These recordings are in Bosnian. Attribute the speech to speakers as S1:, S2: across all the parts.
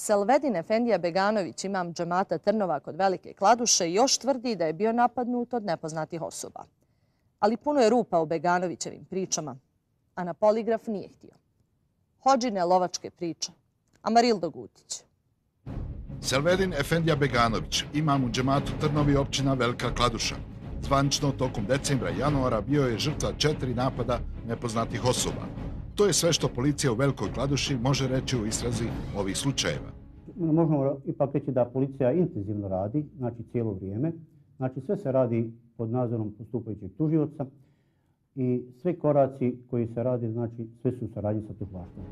S1: Selvedin Efendija Beganović, imam džemata Trnova kod Velike Kladuše, još tvrdi da je bio napadnut od nepoznatih osoba. Ali puno je rupa u Beganovićevim pričama, a na poligraf nije htio. Hodžine lovačke priče. Amarildo Gutić.
S2: Selvedin Efendija Beganović, imam u džematu Trnovi, općina Velika Kladuša. Zvanično tokom decembra i januara bio je žrtva 4 napada nepoznatih osoba. To je sve što policija u Velikoj Kladuši može reći u istrazi ovih slučajeva.
S3: Možemo ipak reći da policija intenzivno radi, znači cijelo vrijeme. Znači sve se radi pod nadzorom postupajućeg tužioca i sve koraci koji se radi, znači sve su u saradnji sa tužilaštvom.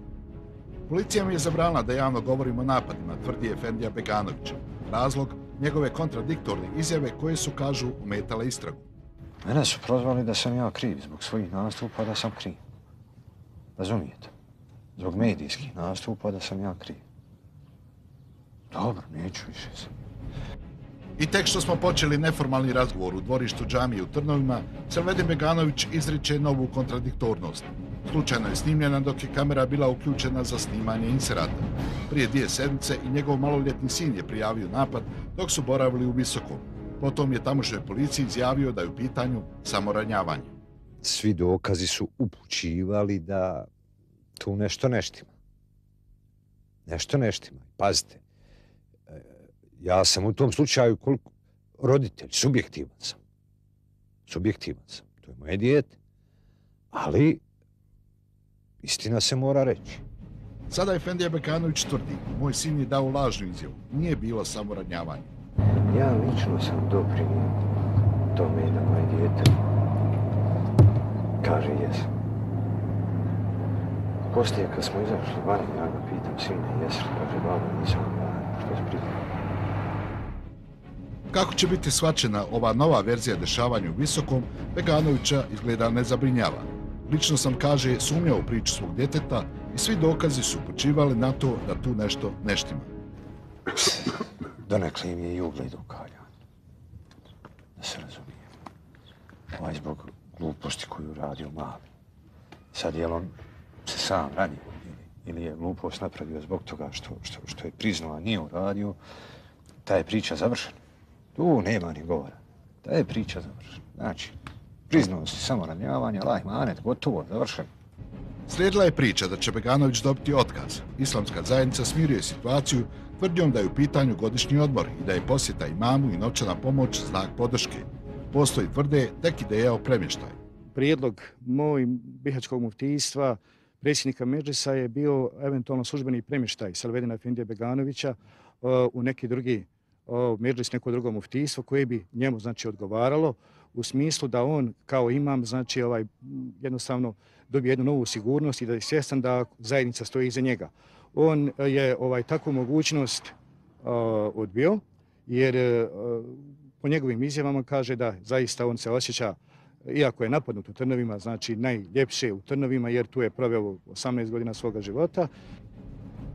S2: Policija mi je zabranila da javno govorimo o napadima, tvrdi Efendija Beganović. Razlog njegove kontradiktorne izjave koje su, kažu, ometale istragu.
S4: Mene su prozvali da sam ja kriv zbog svojih nastupa, da sam kriv. Razumijete? Zbog medijskih nastupa da sam ja kriv. Dobro, neću više se.
S2: I tek što smo počeli neformalni razgovor u dvorištu džamije u Trnovima, Selvedin Beganović izriče novu kontradiktornost. Slučajno je snimljena dok je kamera bila uključena za snimanje inserata. Prije 2 sedmice i njegov maloljetni sin je prijavio napad dok su boravili u Visokom. Potom je tamošnjoj policiji izjavio da je u pitanju samoranjavanje.
S4: Svi dokazi su upućivali da tu nešto ne štima. Nešto ne štima. Pazite, ja sam u tom slučaju roditelj, subjektivan sam. Subjektivan sam. To je moje dijete. Ali istina se mora reći.
S2: Sada Efendija Beganović tvrdi, moj sin je dao lažnu izjavu. Nije bilo samoranjavanje.
S4: Ja lično sam doprinio tome da moje dijete kaže jesam. Poslije kad smo izašli vani, ja ga pitam, sine, jesam? Kaže, babo, nisam ga, što si priznao?
S2: Kako će biti shvaćena ova nova verzija dešavanja u Visokom, Beganovića izgleda ne zabrinjava. Lično sam, kaže, sumnjao u priču svog djeteta i svi dokazi su počivali na to da tu nešto ne štima.
S4: Donekle im je i ugled ukaljan. Da se razumije. Zbog gluposti koju radio mali. Sad je on se sam ranio ili je glupost napravio zbog toga što je priznao, a nije uradio, ta je priča završena. Tu nema ni govora. Ta je priča završena. Znači, priznao si samoranjavanje, laj manet, gotovo, završeno.
S2: Slijedila je priča da će Beganović dobiti otkaz. Islamska zajednica smiruje situaciju tvrdnjom da je u pitanju godišnji odmor i da je posjeta imamu i novčana pomoć znak podrške. Postoji, tvrde, tek ideja o premještaju.
S5: Prijedlog moj bihaćkog muftijstva, predsjednika Medžlisa, je bio eventualno službeni premještaj Selvedina Efendije Beganovića u neki drugi Medžlis, neko drugo muftijstvo koje bi njemu, znači, odgovaralo u smislu da on kao imam, znači, jednostavno dobije jednu novu sigurnost i da je svjestan da zajednica stoji iza njega. On je takvu mogućnost odbio jer po njegovim izjavama kaže da zaista on se osjeća, iako je napadnut u Trnovima, znači najljepše u Trnovima jer tu je proveo 18 godina svoga života.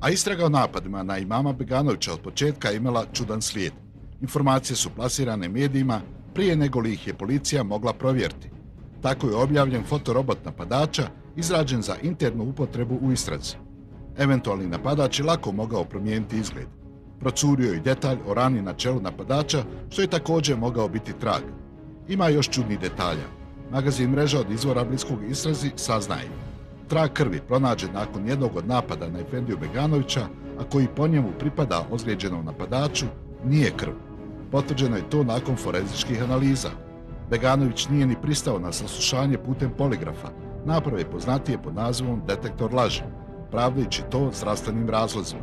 S2: A istraga o napadima na imama Beganovića od početka imala čudan slijed. Informacije su plasirane medijima prije nego li ih je policija mogla provjeriti. Tako je objavljen fotorobot napadača izrađen za internu upotrebu u istrazi. Eventualni napadač je lako mogao promijeniti izgled. Procurio i detalj o rani na čelu napadača, što je također mogao biti trag. Ima još čudnih detalja. Magazin Mreža od izvora bliskog istrazi saznaje. Trag krvi pronađen nakon jednog od napada na Efendiju Beganovića, a koji po njemu pripada ozlijeđenom napadaču, nije krv. Potvrđeno je to nakon forenzičkih analiza. Beganović nije ni pristao na saslušanje putem poligrafa, naprave poznatije pod nazivom detektor laži, pravdajući to zdravstvenim razlozima.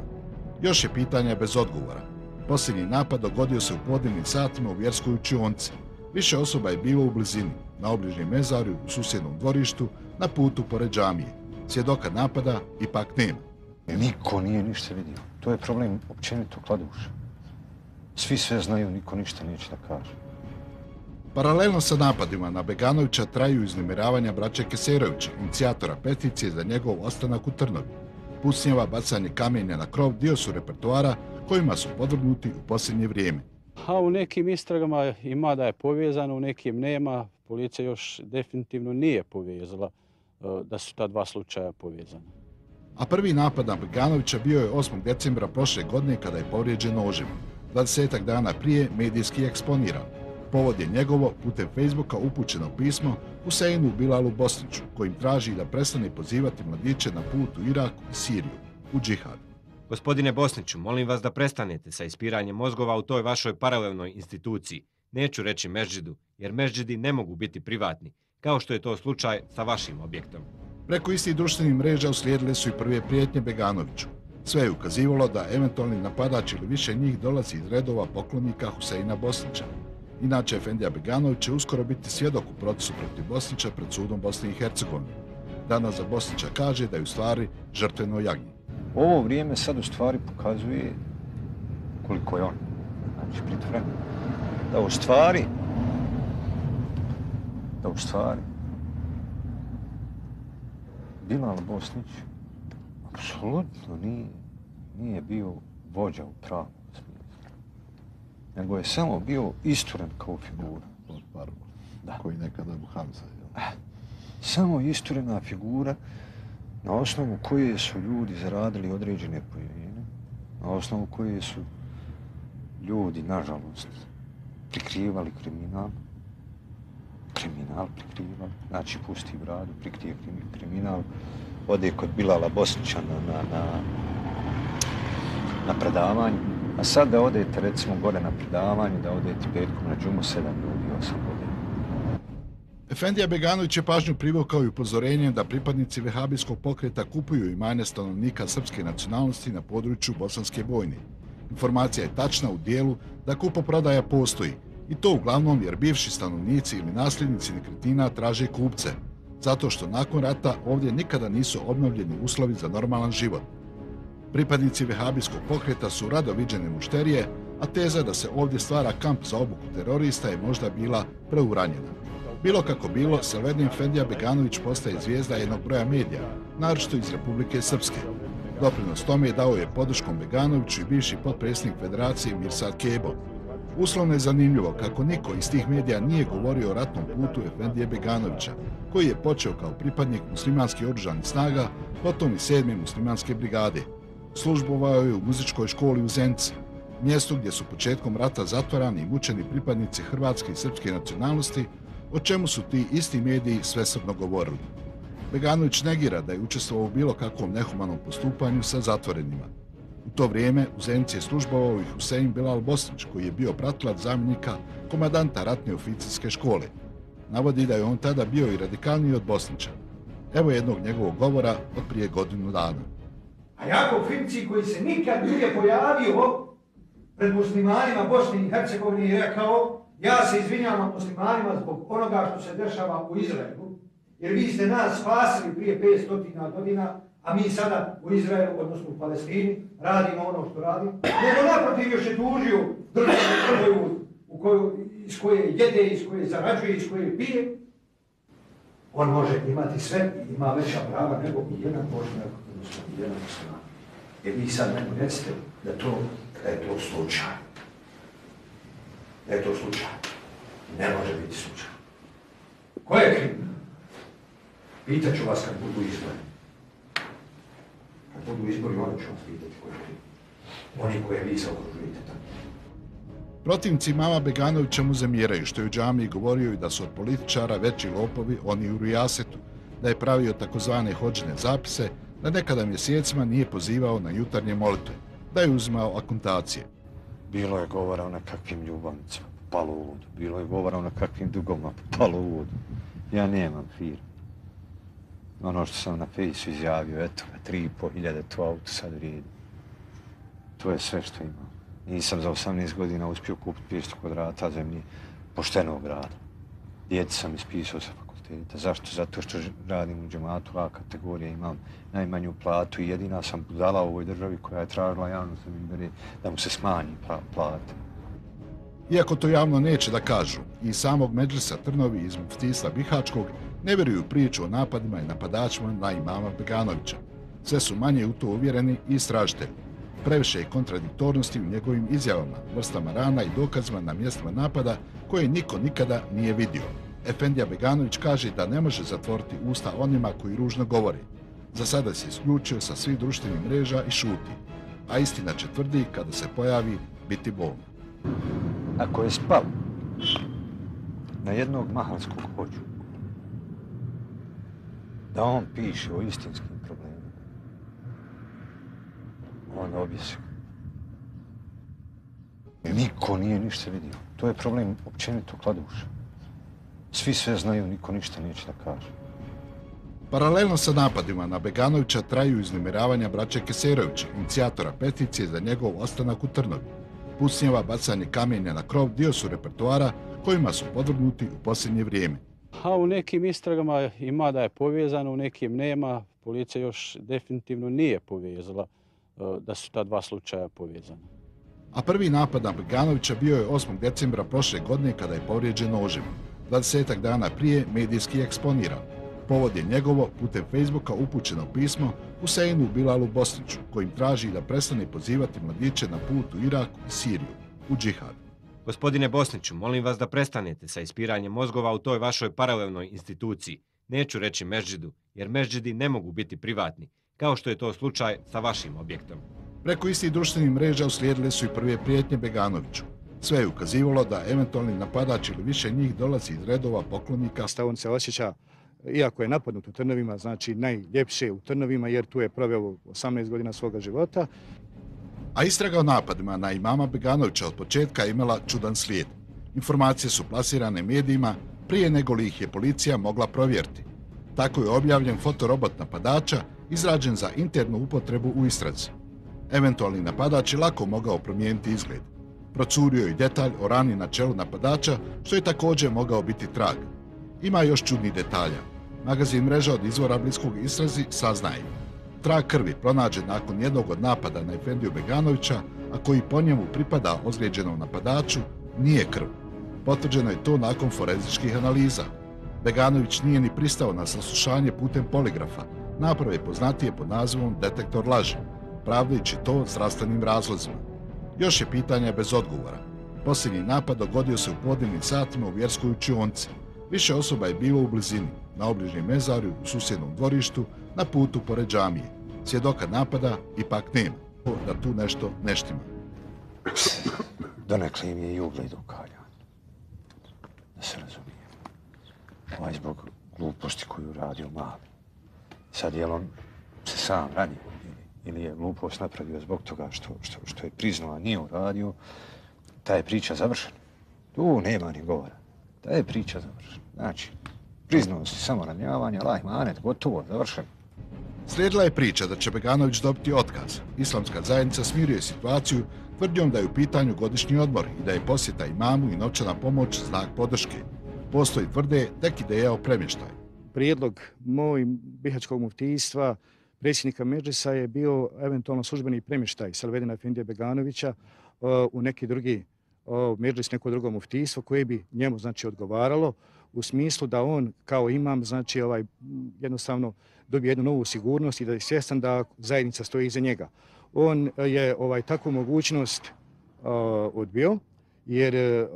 S2: Još je pitanje bez odgovora. Posljednji napad dogodio se u podnevnim satima u vjerskoj učionci. Više osoba je bilo u blizini, na obližnjem mezarju, u susjednom dvorištu, na putu pored džamije. Svjedoka napada ipak nema.
S4: Niko nije ništa vidio. To je problem općenito Kladuša. Svi sve znaju, niko ništa neće da kaže.
S2: Paralelno sa napadima na Beganovića traju iznemiravanja braće Keserovića, inicijatora peticije za njegov ostanak u Trnovi. Pucnjeva, bacanje kamenja na krov dio su repertoara kojima su podvrgnuti u posljednje vrijeme.
S6: A u nekim istragama ima da je povezano, u nekim nema. Policija još definitivno nije povezala da su ta dva slučaja povezana.
S2: A prvi napad na Beganovića bio je 8. decembra prošle godine kada je povrijeđen nožem. 20 dana prije medijski eksponiran. Povod je njegovo putem Facebooka upućeno pismo Huseinu Bilalu Bosniću, kojim traži da prestane pozivati mladiće na put u Irak i Siriju, u džihad.
S7: Gospodine Bosniću, molim vas da prestanete sa ispiranjem mozgova u toj vašoj paralelnoj instituciji. Neću reći mešđidu, jer mešđidi ne mogu biti privatni, kao što je to slučaj sa vašim objektom.
S2: Preko istih društvenih mreža uslijedile su i prve prijetnje Beganoviću. Sve je ukazivalo da eventualni napadač ili više njih dolazi iz redova poklonika Huseina Bosnića. Inače, Efendija Beganović će uskoro biti svjedok u procesu protiv Bosnića pred sudom Bosne i Hercegovine. Danas za Bosnića kaže da je u stvari žrtveno jagnje.
S4: Ovo vrijeme sad u stvari pokazuje koliko je on, znači pritvoren. Da u stvari Bilal Bosnić apsolutno nije bio vođa u pravom smislu, nego je samo bio isturen kao figura.
S2: Da. Koji nekada u Hamza.
S4: Samo isturena figura na osnovu koje su ljudi zaradili određene poene, na osnovu koje su ljudi, nažalost, prikrivali kriminal prikrivali, znači pusti bradu, prikrije kriminal, ode kod Bilala Bosnića na predavanje, a sad da odete recimo gore na predavanje, da odete petkom na džumu 7 ljudi, 8 godina.
S2: Efendija Beganović je pažnju privukao i upozorenjem da pripadnici vehabijskog pokreta kupuju imanje stanovnika srpske nacionalnosti na području Bosanske Bojne. Informacija je tačna u dijelu da kupoprodaja postoji, i to uglavnom jer bivši stanovnici ili nasljednici nekretnina traže kupce, zato što nakon rata ovdje nikada nisu obnovljeni uslovi za normalan život. Pripadnici vehabijskog pokreta su rado viđene mušterije, a teza da se ovdje stvara kamp za obuku terorista je možda bila preuranjena. Bilo kako bilo, Selvedin Efendija Beganović postaje zvijezda jednog broja medija, naročito iz Republike Srpske. Doprinos tome dao je podrškom Beganoviću i bivši potpredsjednik Federacije Mirsad Kebo. Uslovno je zanimljivo kako niko iz tih medija nije govorio o ratnom putu Efendije Beganovića, koji je počeo kao pripadnik muslimanskih oružanih snaga, potom i 7. muslimanske brigade. Službovao je u muzičkoj školi u Zenici, mjestu gdje su početkom rata zatvarani i mučeni pripadnici hrvatske i srpske nacionalnosti, o čemu su ti isti mediji svesrdno govorili. Beganović negira da je učestvovao u bilo kakvom nehumanom postupanju sa zatvorenima. U to vrijeme u Zenici je službovao i Husein Bilal Bosnić, koji je bio pratilac zamjenika komandanta ratne oficirske škole. Navodi da je on tada bio i radikalniji od Bosnića. Evo jednog njegovog govora od prije godinu dana.
S8: A Jakov Finci, koji se nikad nije pojavio pred muslimanima Bosne i Hercegovine, je rekao: ja se izvinjavam muslimanima zbog onoga što se dešava u Izraelu, jer vi ste nas spasili prije 500 godina, a mi sada u Izraelu, odnosno u Palestini, radimo ono što radimo. Nego naprotiv još je tužio državu iz koje jede, iz koje zarađuje, iz koje pije. On može imati sve i ima veća prava nego i jedan Bošnjak, odnosno i jedan musliman. Jer vi sad neko recite da je to slučaj. Da je to slučaj. Ne može biti slučaj. Ko je kriv? Pitaću vas kad budu izbori. Kad budu izbori, onda ću vas pitati ko je kriv. Oni koje vi zaokružujete tamo.
S2: Protivnici mama Beganovića mu zamjeraju što je u džamiji govorio i da su od političara veći lopovi oni u Rijasetu, da je pravio takozvane hodžne zapise, da nekada mjesecima nije pozivao na jutarnje molitve, da je uzimao akontacije.
S4: Bilo je govora o nekakvim ljubavnicama po Paluvodu, bilo je govora o nekakvim dugovima po Paluvodu. Ja nemam firmu. Ono što sam na fejsu izjavio, eto, 3.500 to auto sad vrijedi. To je sve što imam. Nisam za 18 godina uspio kupiti 500 kvadrata zemlje poštenog rada. Dijete sam ispisao sa fakulteta. Zašto? Zato što radim u džematu A kategorije, imam najmanju platu i jedina sam budala u ovoj državi koja je tražila javno da mu se smanji plate.
S2: Iako to javno neće da kažu, i samog Medžlisa Trnovi iz muftijstva Bihačkog ne vjeruju priču o napadima i napadačima na imama Beganovića. Sve su manje u to uvjereni i istražitelji. Previše je kontradiktornosti u njegovim izjavama, vrstama rana i dokazima na mjestima napada koje niko nikada nije vidio. Efendija Beganović kaže da ne može zatvoriti usta onima koji ružno govore. Za sada se isključio sa svih društvenih mreža i šuti, a istina će, tvrdi, kada se pojavi, biti bolna.
S4: Ako je spao na jednog mahalskog hođu, da on piše o istinskim problemima, on objesi. Niko nije ništa vidio. To je problem općenito Kladuša. Svi sve znaju, niko ništa neće da kaže.
S2: Paralelno sa napadima na Beganovića traju uznemiravanja braće Keserovića, inicijatora peticije za njegov ostanak u Trnovi. Pucnjeva, bacanje kamenja na krov dio su repertoara kojima su podvrgnuti u posljednje vrijeme.
S6: A u nekim istragama ima da je povezano, u nekim nema. Policija još definitivno nije povezala da su ta dva slučaja povezana.
S2: A prvi napad na Beganovića bio je 8. decembra prošle godine kada je povrijeđen nožem. 20 dana prije medijski eksponiran. Povod je njegovo putem Facebooka upućeno pismo Huseinu Bilalu Bosniću, kojim traži da prestane pozivati mladiće na put u Irak i Siriju, u džihad.
S7: Gospodine Bosniću, molim vas da prestanete sa ispiranjem mozgova u toj vašoj paralelnoj instituciji. Neću reći Merdžidu, jer Merdžidi ne mogu biti privatni, kao što je to slučaj sa vašim objektom.
S2: Preko istih društvenih mreža uslijedile su i prve prijetnje Beganoviću. Sve je ukazivalo da eventualni napadač ili više njih dolazi iz redova poklonika.
S5: On se osjeća, iako je napadnut u Trnovima, znači najljepše u Trnovima, jer tu je proveo 18 godina svoga života.
S2: A istraga o napadima na imama Beganovića od početka imala čudan slijed. Informacije su plasirane medijima prije nego li ih je policija mogla provjeriti. Tako je objavljen fotorobot napadača izrađen za internu upotrebu u istrazi. Eventualni napadač je lako mogao promijeniti izgled. Procurio i detalj o rani na čelu napadača, što je također mogao biti trag. Ima još čudnih detalja. Magazin Mreža od izvora bliskog istrazi saznaje. Trag krvi pronađen nakon jednog od napada na Efendiju Beganovića, a koji po njemu pripada ozlijeđenom napadaču, nije krv. Potvrđeno je to nakon forenzičkih analiza. Beganović nije ni pristao na saslušanje putem poligrafa, naprave poznatije pod nazivom detektor laži, pravdajući to zdravstvenim razlozima. Još je pitanje bez odgovora. Posljednji napad dogodio se u podnevnim satima u vjerskoj učionci. Više osoba je bilo u blizini, na obližnjem mezarju, u susjednom dvorištu, na putu pored džamije. Svjedoka napada ipak nema, da tu nešto ne štima.
S4: Donekle im je i ugled ukaljan. Da se razumije. Zbog gluposti koju radio mali. Sad je on se sam ranio ili je glupost napravio zbog toga što je priznao, a nije uradio, ta je priča završena. Tu nema ni govora. Ta je priča završena. Znači, priznao si samo ranjavanje, Allah manet, gotovo, završeno.
S2: Slijedila je priča da će Beganović dobiti otkaz. Islamska zajednica smiruje situaciju tvrdnjom da je u pitanju godišnji odmor i da je posjeta imamu i novčana pomoć znak podrške. Postoji, tvrde, tek ideja o premještaju.
S5: Prijedlog moj bihaćkog muftijstva, predsjednika Medžlisa, je bio eventualno službeni premještaj Selvedina Efendije Beganovića u neki drugi Medžlis, neko drugo muftijstvo koje bi njemu znači odgovaralo u smislu da on kao imam znači jednostavno dobije jednu novu sigurnost i da je svjestan da zajednica stoji iza njega. On je takvu mogućnost odbio jer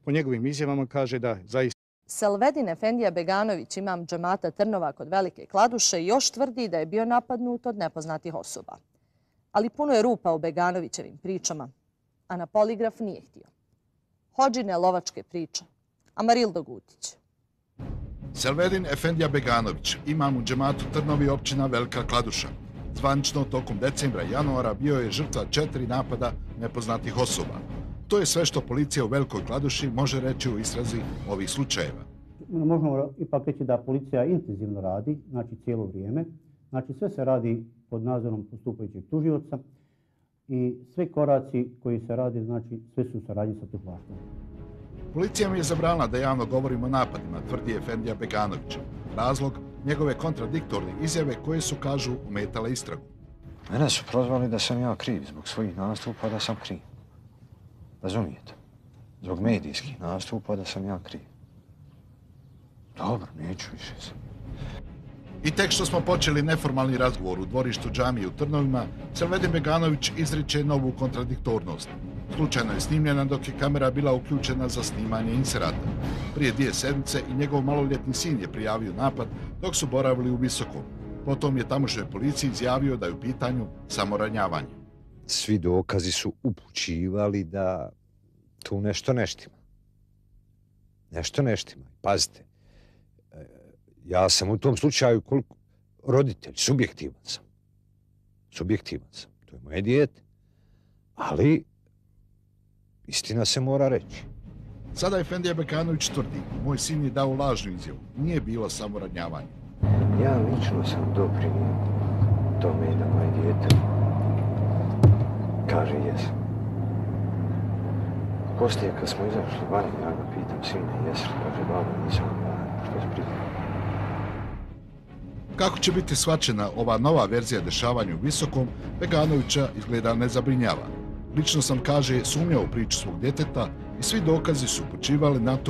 S5: po njegovim izjavama kaže da zaista.
S1: Selvedin Efendija Beganović, imam džamata Trnova kod Velike Kladuše, još tvrdi da je bio napadnut od nepoznatih osoba. Ali puno je rupa u Beganovićevim pričama, a na poligraf nije htio. Hodžine lovačke priče. Amarildo Gutić.
S2: Selvedin Efendija Beganović, imam u džematu Trnovi, općina Velika Kladuša. Zvanično tokom decembra i januara bio je žrtva 4 napada nepoznatih osoba. To je sve što policija u Velikoj Kladuši može reći u istrazi ovih slučajeva.
S3: Možemo ipak reći da policija intenzivno radi, znači cijelo vrijeme. Znači sve se radi pod nadzorom postupajućeg tužioca i sve koraci koji se radi, znači sve su u saradnji sa tužilaštvom.
S2: Policija mi je zabranila da javno govorimo o napadima, tvrdi Efendija Beganović. Razlog, njegove kontradiktorne izjave koje su, kažu, ometale istragu.
S4: Mene su prozvali da sam ja kriv zbog svojih nastupa, da sam kriv. Razumijete? Zbog medijskih nastupa da sam ja kriv. Dobro, neću više se.
S2: I tek što smo počeli neformalni razgovor u dvorištu džamije u Trnovima, Selvedin Beganović izriče novu kontradiktornost. Slučajno je snimljena dok je kamera bila uključena za snimanje inserata. Prije 2 sedmice i njegov maloljetni sin je prijavio napad dok su boravili u Visokom. Potom je tamošnjoj policiji izjavio da je u pitanju samoranjavanje.
S4: Svi dokazi su upućivali da tu nešto ne štima. Nešto ne štima. Pazite, ja sam u tom slučaju roditelj, subjektivan sam. Subjektivan sam. To je moje dijete. Ali istina se mora reći.
S2: Sada Efendija Bekanović tvrdi, moj sin je dao lažnu izjavu, nije bilo samoranjavanje.
S4: Ja lično sam doprinio tome da moje dijete kaže jesam. Poslije kad smo izašli vani, ja ga pitam, sine, jesam? Kaže, babo, nisam, što se priznao.
S2: Kako će biti shvaćena ova nova verzija dešavanja u Visokom, Beganovića izgleda ne zabrinjava. Lično sam, kaže, sumnjao u priču svog djeteta i svi dokazi su upućivali na to